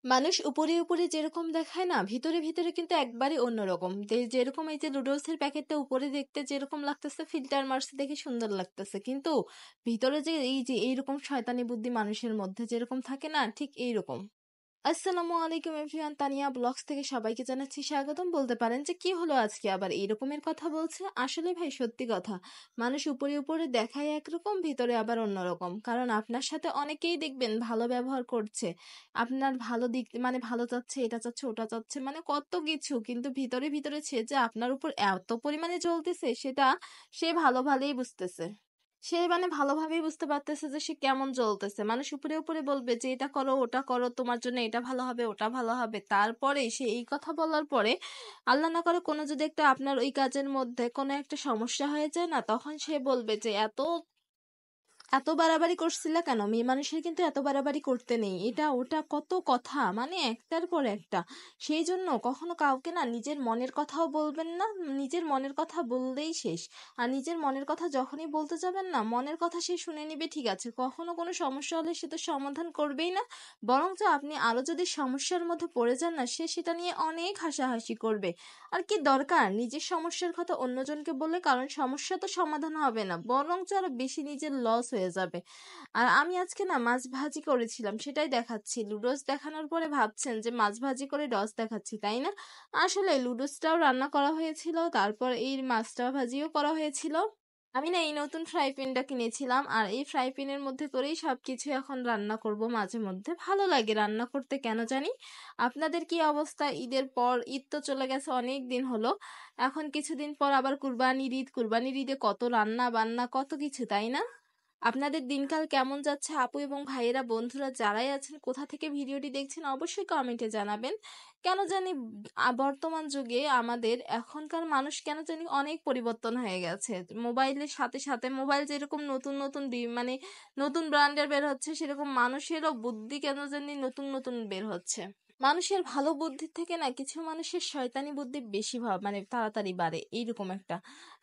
মানুষ উপরে, উপরে যেরকম দেখায় না, ভিতরে, ভিতরে কিন্তু একবারে অন্যরকম। যেরকম এই যে নুডলসের প্যাকেটটা উপরে দেখতে যেরকম লাগতেছে, ফিল্টার মারছে দেখে সুন্দর লাগতেছে। কিন্তু ভিতরে যে এই যে এইরকম শয়তানি বুদ্ধি মানুষের মধ্যে যেরকম থাকে না, ঠিক এইরকম। আসসালামু আলাইকুম এভরিওয়ান, তানিয়া ব্লগস থেকে সবাইকে জানাচ্ছি স্বাগতম। বলতে পারেন যে কি হলো আজকে আবার এই রকমের কথা বলছে। আসলে ভাই সত্যি কথা, মানুষ উপরে উপরে দেখায় একরকম, ভিতরে আবার অন্যরকম। কারণ আপনার সাথে অনেকেই দেখবেন ভালো ব্যবহার করছে, আপনার ভালো দিক মানে ভালো চাচ্ছে, এটা চাচ্ছে, ওটা চাচ্ছে, মানে কত কিছু, কিন্তু ভিতরে ভিতরে সে যে আপনার উপর এত পরিমাণে জ্বলতেছে সেটা সে ভালো ভালোই বুঝতেছে। সে মানে ভালোভাবেই বুঝতে পারতেছে যে সে কেমন জ্বলতেছে। মানুষ উপরে উপরে বলবে যে এটা করো, ওটা করো, তোমার জন্য এটা ভালো হবে, ওটা ভালো হবে। তারপরে সে এই কথা বলার পরে আল্লাহ না করে কোনো যদি একটা আপনার ওই কাজের মধ্যে কোনো একটা সমস্যা হয়ে যায় না, তখন সে বলবে যে এত এত বাড়াবাড়ি করছিলা কেন? মেয়ে মানুষের কিন্তু এত বাড়াবাড়ি করতে নেই, এটা ওটা কত কথা, মানে একটার পর একটা। সেই জন্য কখনো কাউকে না নিজের মনের কথাও বলবেন না, নিজের মনের কথা বললেই শেষ। আর নিজের মনের কথা যখনই বলতে যাবেন না, মনের কথা সে শুনে নিবে, ঠিক আছে, কখনো কোনো সমস্যা হলে সে তো সমাধান করবেই না, বরঞ্চ আপনি আরো যদি সমস্যার মধ্যে পড়ে যান না, সে সেটা নিয়ে অনেক হাসাহাসি করবে। আর কি দরকার নিজের সমস্যার কথা অন্যজনকে বলে, কারণ সমস্যা তো সমাধান হবে না, বরঞ্চ আরো বেশি নিজের লস হয়ে যাবে। আর আমি আজকে না মাছ ভাজি করেছিলাম, সেটাই দেখাচ্ছি। লুডোস দেখানোর পরে ভাবছেন যে মাছ ভাজি করে রস দেখাচ্ছি, তাই না? আসলে লুডোসটাও রান্না করা হয়েছিল, তারপর এই মাছটা ভাজিও করা হয়েছিল। আমি না এই নতুন ফ্রাই প্যানটা কিনেছিলাম, আর এই ফ্রাই প্যানের মধ্যে করেই সবকিছু এখন রান্না করব। মাঝে মধ্যে ভালো লাগে রান্না করতে, কেন জানি। আপনাদের কি অবস্থা? ঈদের পর ঈদ তো চলে গেছে, অনেক দিন হলো। এখন কিছুদিন পর আবার কুরবানির ঈদ, কুরবানির ঈদে কত রান্না বান্না, কত কিছু, তাই না? আপনাদের দিনকাল কেমন যাচ্ছে? আপু এবং ভাইয়েরা, বন্ধুরা যারাই আছেন, কোথা থেকে ভিডিওটি দেখছেন অবশ্যই কমেন্টে জানাবেন। কেন জানি বর্তমান যুগে আমাদের এখনকার মানুষ কেন জানি অনেক পরিবর্তন হয়ে গেছে। মোবাইলের সাথে সাথে মোবাইল যেরকম নতুন নতুন মানে নতুন ব্র্যান্ডের বের হচ্ছে, সেরকম মানুষেরও বুদ্ধি কেন জানি নতুন নতুন বের হচ্ছে। মানুষের ভালো বুদ্ধির থেকে না কিছু মানুষের শয়তানি বুদ্ধি বেশি মানে তাড়াতাড়ি বাড়ে, এইরকম একটা।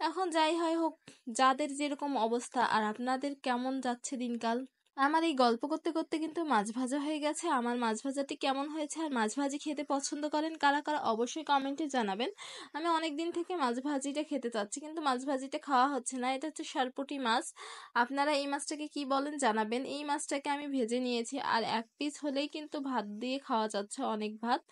এখন যাই হয় হোক, যাদের যেরকম অবস্থা, আর আপনাদের কেমন যাচ্ছে দিনকাল? আমার এই গল্প করতে করতে কিন্তু মাছ ভাজা হয়ে গেছে। আমার মাছ ভাজাটি কেমন হয়েছে, আর মাছ ভাজি খেতে পছন্দ করেন কারা কারা অবশ্যই কমেন্টে জানাবেন। আমি অনেক দিন থেকে মাছ ভাজিটা খেতে চাচ্ছি, কিন্তু মাছ ভাজিটা খাওয়া হচ্ছে না। এটা হচ্ছে সরপুঁটি মাছ। আপনারা এই মাছটাকে কি বলেন জানাবেন। এই মাছটাকে আমি ভেজে নিয়েছি, আর এক পিস হলেই কিন্তু ভাত দিয়ে খাওয়া যাচ্ছে, অনেক ভাত।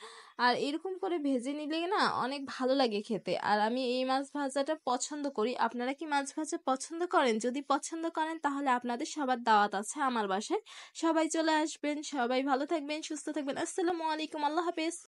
আর এরকম করে ভেজে নিলে না অনেক ভালো লাগে খেতে, আর আমি এই মাছ ভাজাটা পছন্দ করি। আপনারা কি মাছ ভাজা পছন্দ করেন? যদি পছন্দ করেন তাহলে আপনাদের সবার দাওয়াত আছে আমার বাসায়, সবাই চলে আসবেন। সবাই ভালো থাকবেন, সুস্থ থাকবেন। আসসালামু আলাইকুম, আল্লাহ হাফেজ।